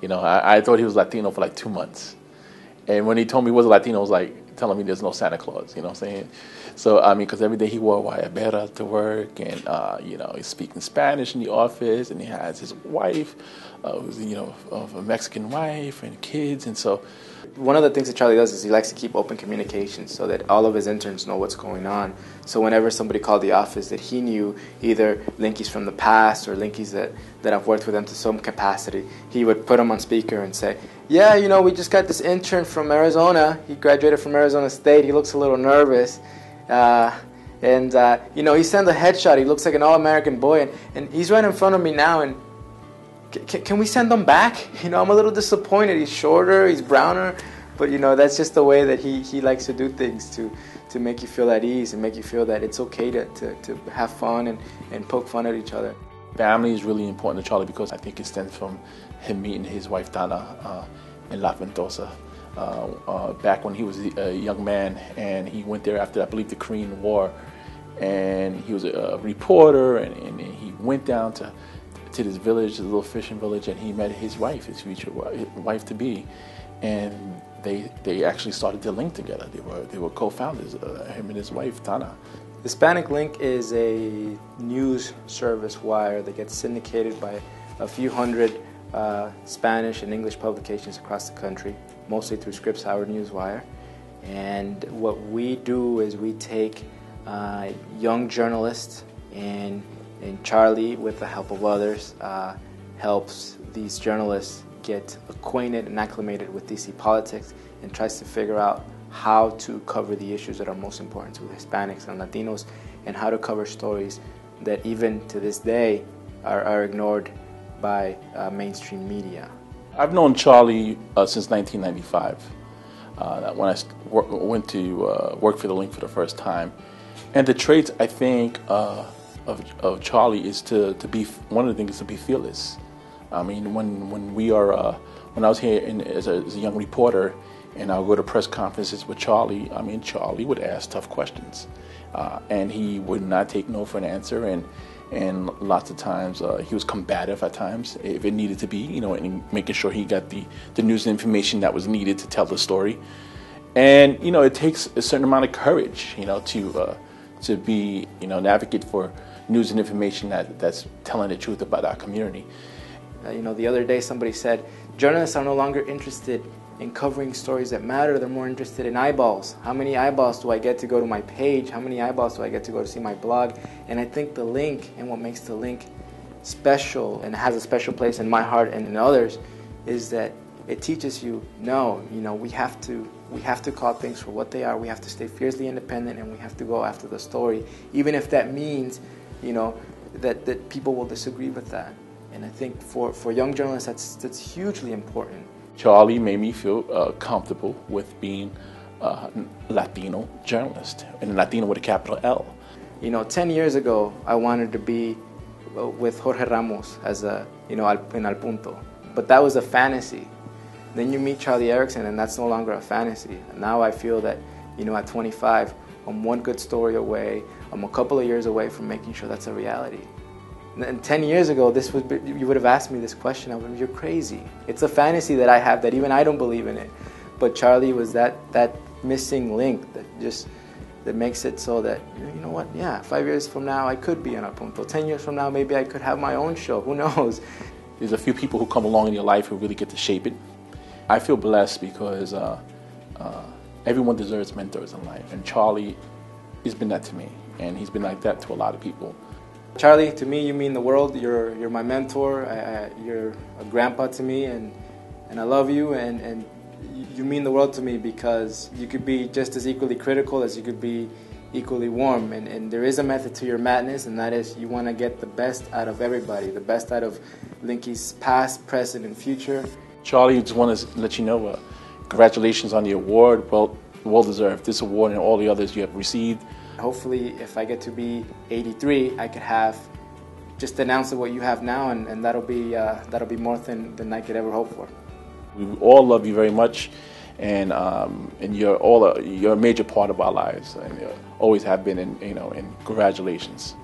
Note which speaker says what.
Speaker 1: You know, I thought he was Latino for like 2 months. And when he told me he was Latino, it was like telling me there's no Santa Claus, you know what I'm saying? So, I mean, because every day he wore guayabera to work, and, you know, he's speaking Spanish in the office, and he has his wife, who's, you know, of a Mexican wife and kids, and so.
Speaker 2: One of the things that Charlie does is he likes to keep open communication so that all of his interns know what's going on. So whenever somebody called the office that he knew, either Linkies from the past or Linkies that have worked with them to some capacity, he would put them on speaker and say, yeah, you know, we just got this intern from Arizona. He graduated from Arizona State. He looks a little nervous. You know, he sent a headshot. He looks like an all-American boy. And he's right in front of me now. And can we send him back? You know, I'm a little disappointed. He's shorter, he's browner. But, you know, that's just the way that he likes to do things, to make you feel at ease and make you feel that it's okay to have fun and poke fun at each other.
Speaker 1: Family is really important to Charlie because I think it stems from him meeting his wife, Dana, in La Ventosa. Back when he was a young man, and he went there after, I believe, the Korean War, and he was a reporter, and he went down to this village, this little fishing village, and he met his wife, his future wife-to-be, and they actually started to link together. They were co-founders, him and his wife, Dana.
Speaker 2: Hispanic Link is a news service wire that gets syndicated by a few hundred Spanish and English publications across the country, mostly through Scripps Howard Newswire. And what we do is we take young journalists, and Charlie, with the help of others, helps these journalists get acquainted and acclimated with DC politics and tries to figure out how to cover the issues that are most important to Hispanics and Latinos, and how to cover stories that even to this day are ignored by mainstream media.
Speaker 1: I've known Charlie since 1995, when I went to work for the Link for the first time. And the traits, I think, of Charlie is to be, one of the things is to be fearless. I mean, when I was here as a young reporter, and I'll go to press conferences with Charlie, I mean, Charlie would ask tough questions. And he would not take no for an answer, and lots of times he was combative at times, if it needed to be, you know, and making sure he got the news and information that was needed to tell the story. And, you know, it takes a certain amount of courage, you know, to be, you know, an advocate for news and information that's telling the truth about our community.
Speaker 2: You know, the other day somebody said, journalists are no longer interested in covering stories that matter. They're more interested in eyeballs. How many eyeballs do I get to go to my page? How many eyeballs do I get to go to see my blog? And I think the Link, and what makes the Link special and has a special place in my heart and in others, is that it teaches you, no, you know, we have to call things for what they are. We have to stay fiercely independent, and we have to go after the story, even if that means, you know, that people will disagree with that. And I think for young journalists, that's hugely important.
Speaker 1: Charlie made me feel comfortable with being a Latino journalist, and Latino with a capital L.
Speaker 2: You know, 10 years ago, I wanted to be with Jorge Ramos as a, you know, in Al Punto. But that was a fantasy. Then you meet Charlie Ericksen, and that's no longer a fantasy. And now I feel that, you know, at 25, I'm one good story away. I'm a couple of years away from making sure that's a reality. And 10 years ago, you would have asked me this question. I would have, you're crazy. It's a fantasy that I have that even I don't believe in it. But Charlie was that missing link that makes it so that, you know what, yeah, 5 years from now I could be in Al Punto. 10 years from now maybe I could have my own show. Who knows?
Speaker 1: There's a few people who come along in your life who really get to shape it. I feel blessed because everyone deserves mentors in life. And Charlie has been that to me. And he's been like that to a lot of people.
Speaker 2: Charlie, to me, you mean the world. You're my mentor. You're a grandpa to me, and I love you, and you mean the world to me because you could be just as equally critical as you could be equally warm. And there is a method to your madness, and that is you want to get the best out of everybody, the best out of Linky's past, present, and future.
Speaker 1: Charlie, just want to let you know, congratulations on the award. Well deserved. This award and all the others you have received.
Speaker 2: Hopefully, if I get to be 83, I could have just announced what you have now, and that'll be more than I could ever hope for.
Speaker 1: We all love you very much, and you're a major part of our lives, and you always have been. And congratulations.